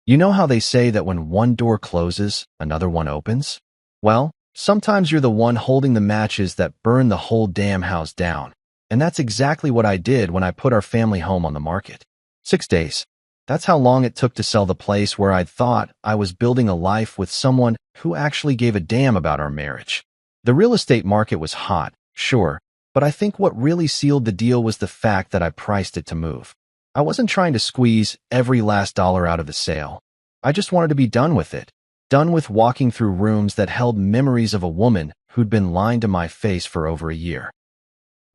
[SPEAKER 1] You know how they say that when one door closes, another one opens? Well, sometimes you're the one holding the matches that burn the whole damn house down. And that's exactly what I did when I put our family home on the market. 6 days. That's how long it took to sell the place where I'd thought I was building a life with someone who actually gave a damn about our marriage. The real estate market was hot, sure, but I think what really sealed the deal was the fact that I priced it to move. I wasn't trying to squeeze every last dollar out of the sale. I just wanted to be done with it. Done with walking through rooms that held memories of a woman who'd been lying to my face for over a year.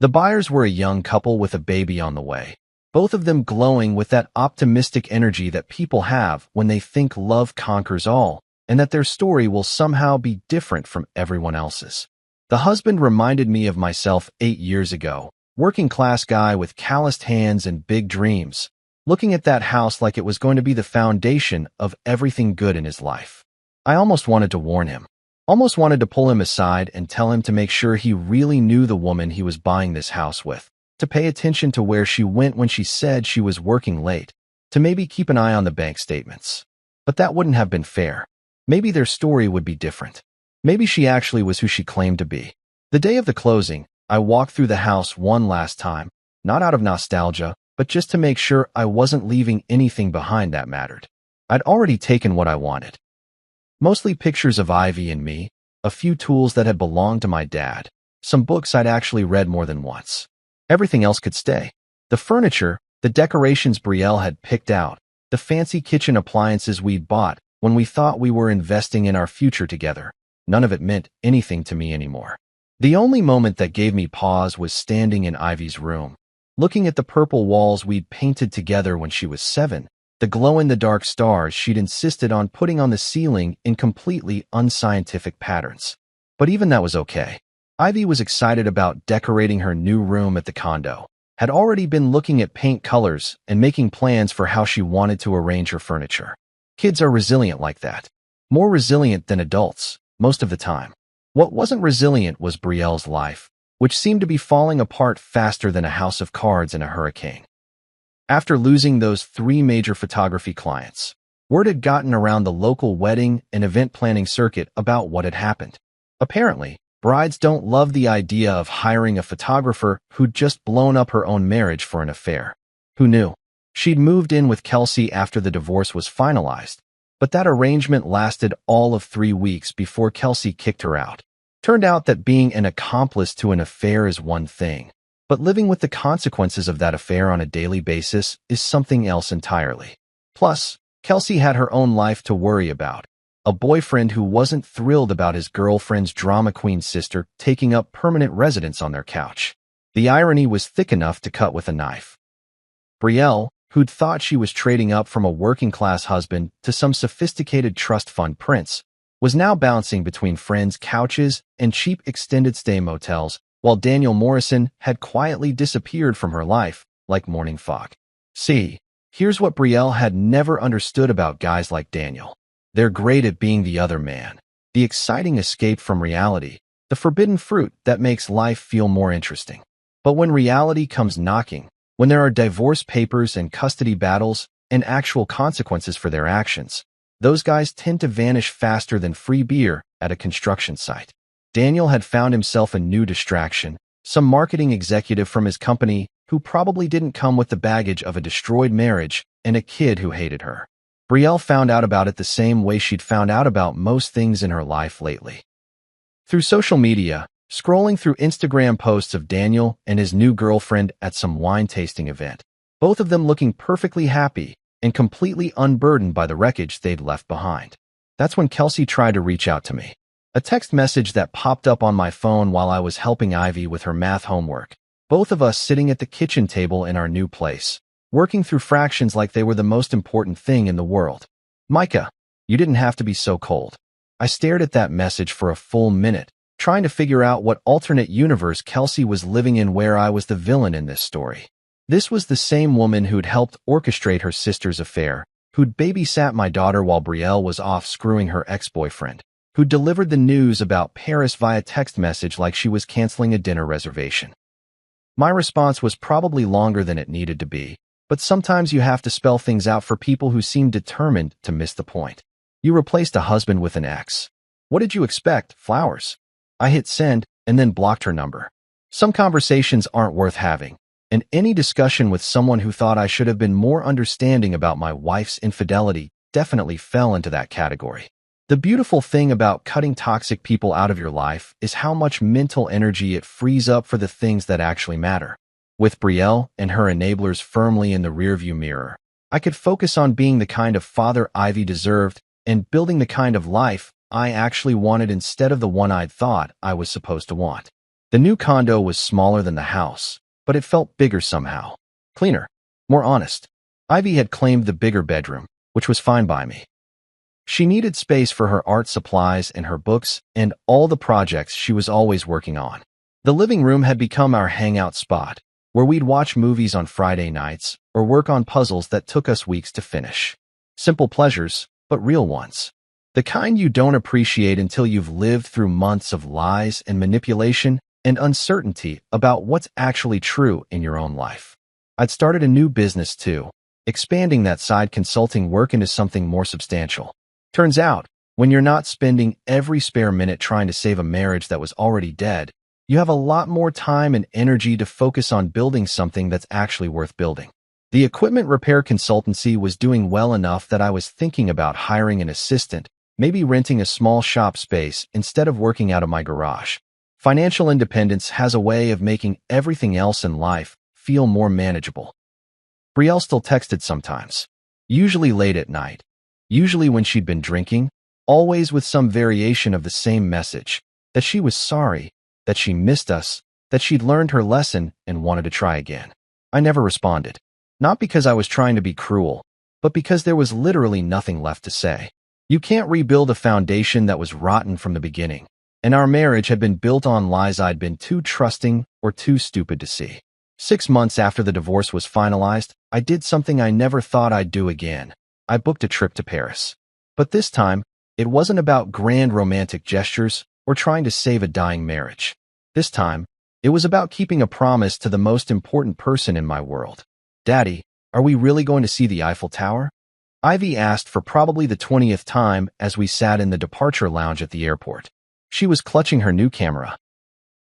[SPEAKER 1] The buyers were a young couple with a baby on the way, both of them glowing with that optimistic energy that people have when they think love conquers all, and that their story will somehow be different from everyone else's. The husband reminded me of myself 8 years ago, working-class guy with calloused hands and big dreams, looking at that house like it was going to be the foundation of everything good in his life. I almost wanted to warn him. Almost wanted to pull him aside and tell him to make sure he really knew the woman he was buying this house with, to pay attention to where she went when she said she was working late, to maybe keep an eye on the bank statements. But that wouldn't have been fair. Maybe their story would be different. Maybe she actually was who she claimed to be. The day of the closing, I walked through the house one last time, not out of nostalgia, but just to make sure I wasn't leaving anything behind that mattered. I'd already taken what I wanted. Mostly pictures of Ivy and me, a few tools that had belonged to my dad, some books I'd actually read more than once. Everything else could stay. The furniture, the decorations Brielle had picked out, the fancy kitchen appliances we'd bought when we thought we were investing in our future together. None of it meant anything to me anymore. The only moment that gave me pause was standing in Ivy's room, looking at the purple walls we'd painted together when she was 7, the glow-in-the-dark stars she'd insisted on putting on the ceiling in completely unscientific patterns. But even that was okay. Ivy was excited about decorating her new room at the condo, had already been looking at paint colors and making plans for how she wanted to arrange her furniture. Kids are resilient like that. More resilient than adults, most of the time. What wasn't resilient was Brielle's life, which seemed to be falling apart faster than a house of cards in a hurricane. After losing those 3 major photography clients, word had gotten around the local wedding and event planning circuit about what had happened. Apparently, Brides don't love the idea of hiring a photographer who'd just blown up her own marriage for an affair. Who knew? She'd moved in with Kelsey after the divorce was finalized, but that arrangement lasted all of 3 weeks before Kelsey kicked her out. Turned out that being an accomplice to an affair is one thing, but living with the consequences of that affair on a daily basis is something else entirely. Plus, Kelsey had her own life to worry about. A boyfriend who wasn't thrilled about his girlfriend's drama queen sister taking up permanent residence on their couch. The irony was thick enough to cut with a knife. Brielle, who'd thought she was trading up from a working-class husband to some sophisticated trust fund prince, was now bouncing between friends' couches and cheap extended-stay motels, while Daniel Morrison had quietly disappeared from her life like morning fog. See, here's what Brielle had never understood about guys like Daniel. They're great at being the other man, the exciting escape from reality, the forbidden fruit that makes life feel more interesting. But when reality comes knocking, when there are divorce papers and custody battles and actual consequences for their actions, those guys tend to vanish faster than free beer at a construction site. Daniel had found himself a new distraction, some marketing executive from his company who probably didn't come with the baggage of a destroyed marriage and a kid who hated her. Brielle found out about it the same way she'd found out about most things in her life lately. Through social media, scrolling through Instagram posts of Daniel and his new girlfriend at some wine tasting event, both of them looking perfectly happy and completely unburdened by the wreckage they'd left behind. That's when Kelsey tried to reach out to me. A text message that popped up on my phone while I was helping Ivy with her math homework, both of us sitting at the kitchen table in our new place, working through fractions like they were the most important thing in the world. Micah, you didn't have to be so cold. I stared at that message for a full minute, trying to figure out what alternate universe Kelsey was living in where I was the villain in this story. This was the same woman who'd helped orchestrate her sister's affair, who'd babysat my daughter while Brielle was off screwing her ex-boyfriend, who delivered the news about Paris via text message like she was canceling a dinner reservation. My response was probably longer than it needed to be, but sometimes you have to spell things out for people who seem determined to miss the point. You replaced a husband with an ex. What did you expect? Flowers? I hit send and then blocked her number. Some conversations aren't worth having, and any discussion with someone who thought I should have been more understanding about my wife's infidelity definitely fell into that category. The beautiful thing about cutting toxic people out of your life is how much mental energy it frees up for the things that actually matter. With Brielle and her enablers firmly in the rearview mirror, I could focus on being the kind of father Ivy deserved and building the kind of life I actually wanted instead of the one I'd thought I was supposed to want. The new condo was smaller than the house, but it felt bigger somehow. Cleaner, more honest. Ivy had claimed the bigger bedroom, which was fine by me. She needed space for her art supplies and her books and all the projects she was always working on. The living room had become our hangout spot, where we'd watch movies on Friday nights or work on puzzles that took us weeks to finish. Simple pleasures, but real ones. The kind you don't appreciate until you've lived through months of lies and manipulation and uncertainty about what's actually true in your own life. I'd started a new business too, expanding that side consulting work into something more substantial. Turns out, when you're not spending every spare minute trying to save a marriage that was already dead, you have a lot more time and energy to focus on building something that's actually worth building. The equipment repair consultancy was doing well enough that I was thinking about hiring an assistant, maybe renting a small shop space instead of working out of my garage. Financial independence has a way of making everything else in life feel more manageable. Brielle still texted sometimes, usually late at night. Usually when she'd been drinking, always with some variation of the same message, that she was sorry, that she missed us, that she'd learned her lesson and wanted to try again. I never responded. Not because I was trying to be cruel, but because there was literally nothing left to say. You can't rebuild a foundation that was rotten from the beginning, and our marriage had been built on lies I'd been too trusting or too stupid to see. 6 months after the divorce was finalized, I did something I never thought I'd do again. I booked a trip to Paris. But this time, it wasn't about grand romantic gestures or trying to save a dying marriage. This time, it was about keeping a promise to the most important person in my world. Daddy, are we really going to see the Eiffel Tower? Ivy asked for probably the 20th time as we sat in the departure lounge at the airport. She was clutching her new camera,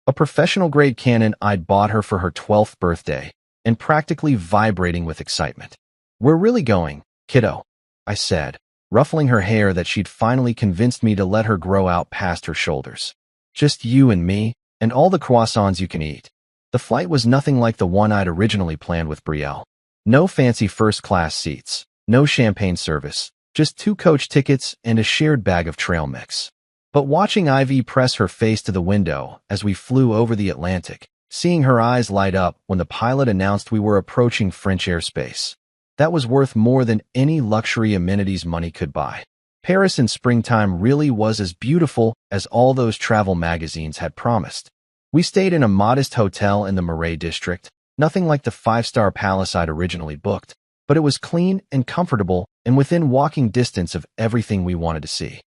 [SPEAKER 1] a professional-grade Canon I'd bought her for her 12th birthday, and practically vibrating with excitement. "We're really going, kiddo," I said, ruffling her hair that she'd finally convinced me to let her grow out past her shoulders. "Just you and me, and all the croissants you can eat." The flight was nothing like the one I'd originally planned with Brielle. No fancy first-class seats, no champagne service, just 2 coach tickets and a shared bag of trail mix. But watching Ivy press her face to the window as we flew over the Atlantic, seeing her eyes light up when the pilot announced we were approaching French airspace, that was worth more than any luxury amenities money could buy. Paris in springtime really was as beautiful as all those travel magazines had promised. We stayed in a modest hotel in the Marais district, nothing like the 5-star palace I'd originally booked, but it was clean and comfortable and within walking distance of everything we wanted to see.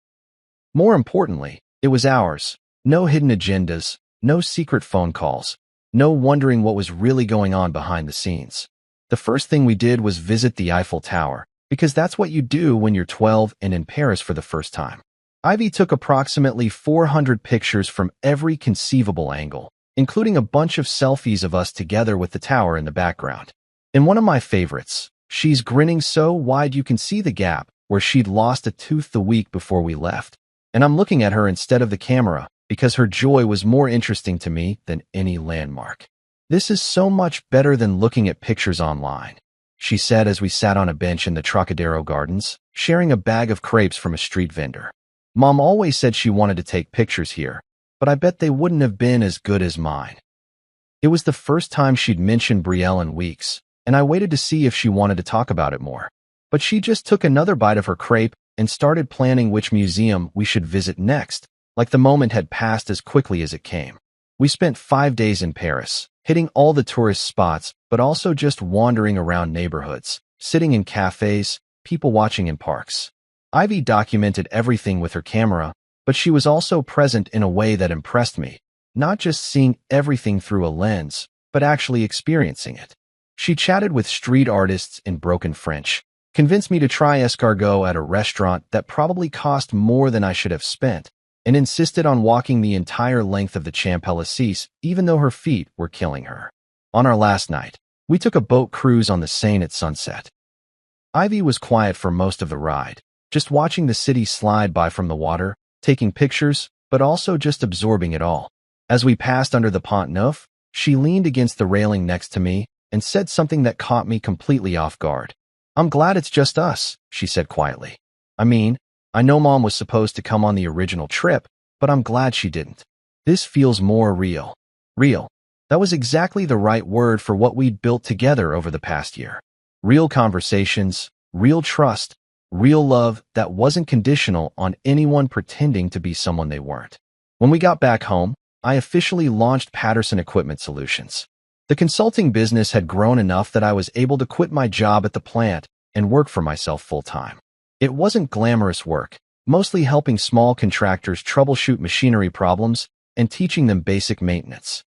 [SPEAKER 1] More importantly, it was ours. No hidden agendas, no secret phone calls, no wondering what was really going on behind the scenes. The first thing we did was visit the Eiffel Tower, because that's what you do when you're 12 and in Paris for the first time. Ivy took approximately 400 pictures from every conceivable angle, including a bunch of selfies of us together with the tower in the background. In one of my favorites, she's grinning so wide you can see the gap where she'd lost a tooth the week before we left. And I'm looking at her instead of the camera because her joy was more interesting to me than any landmark. "This is so much better than looking at pictures online," she said as we sat on a bench in the Trocadero Gardens, sharing a bag of crepes from a street vendor. "Mom always said she wanted to take pictures here, but I bet they wouldn't have been as good as mine." It was the first time she'd mentioned Brielle in weeks, and I waited to see if she wanted to talk about it more. But she just took another bite of her crepe and started planning which museum we should visit next, like the moment had passed as quickly as it came. We spent 5 days in Paris, hitting all the tourist spots, but also just wandering around neighborhoods, sitting in cafes, people watching in parks. Ivy documented everything with her camera, but she was also present in a way that impressed me, not just seeing everything through a lens, but actually experiencing it. She chatted with street artists in broken French, convinced me to try escargot at a restaurant that probably cost more than I should have spent, and insisted on walking the entire length of the Champs-Élysées, even though her feet were killing her. On our last night, we took a boat cruise on the Seine at sunset. Ivy was quiet for most of the ride, just watching the city slide by from the water, taking pictures, but also just absorbing it all. As we passed under the Pont Neuf, she leaned against the railing next to me and said something that caught me completely off guard. "I'm glad it's just us," she said quietly. "I mean, I know Mom was supposed to come on the original trip, but I'm glad she didn't. This feels more real." Real. That was exactly the right word for what we'd built together over the past year. Real conversations, real trust, real love that wasn't conditional on anyone pretending to be someone they weren't. When we got back home, I officially launched Patterson Equipment Solutions. The consulting business had grown enough that I was able to quit my job at the plant and work for myself full-time. It wasn't glamorous work, mostly helping small contractors troubleshoot machinery problems and teaching them basic maintenance.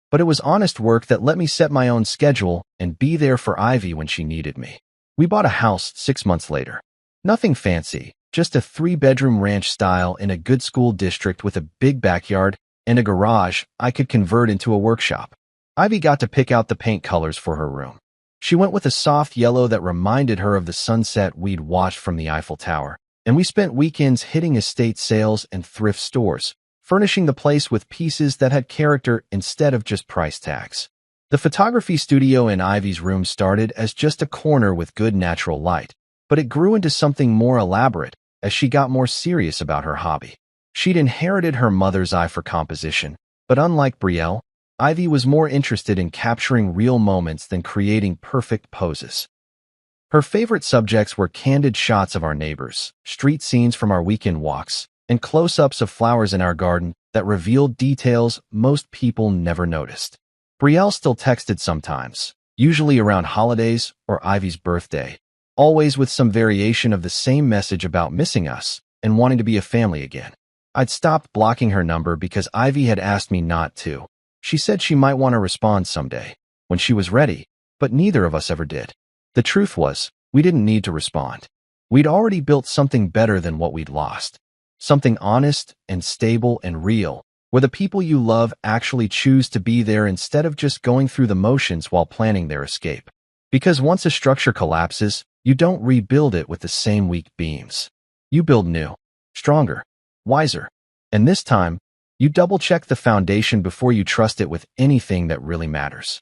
[SPEAKER 1] But it was honest work that let me set my own schedule and be there for Ivy when she needed me. We bought a house 6 months later. Nothing fancy, just a 3-bedroom ranch style in a good school district with a big backyard and a garage I could convert into a workshop. Ivy got to pick out the paint colors for her room. She went with a soft yellow that reminded her of the sunset we'd watched from the Eiffel Tower, and we spent weekends hitting estate sales and thrift stores, furnishing the place with pieces that had character instead of just price tags. The photography studio in Ivy's room started as just a corner with good natural light, but it grew into something more elaborate as she got more serious about her hobby. She'd inherited her mother's eye for composition, but unlike Brielle, Ivy was more interested in capturing real moments than creating perfect poses. Her favorite subjects were candid shots of our neighbors, street scenes from our weekend walks, and close-ups of flowers in our garden that revealed details most people never noticed. Brielle still texted sometimes, usually around holidays or Ivy's birthday, always with some variation of the same message about missing us and wanting to be a family again. I'd stopped blocking her number because Ivy had asked me not to. She said she might want to respond someday, when she was ready, but neither of us ever did. The truth was, we didn't need to respond. We'd already built something better than what we'd lost. Something honest and stable and real, where the people you love actually choose to be there instead of just going through the motions while planning their escape. Because once a structure collapses, you don't rebuild it with the same weak beams. You build new, stronger, wiser. And this time, you double-check the foundation before you trust it with anything that really matters.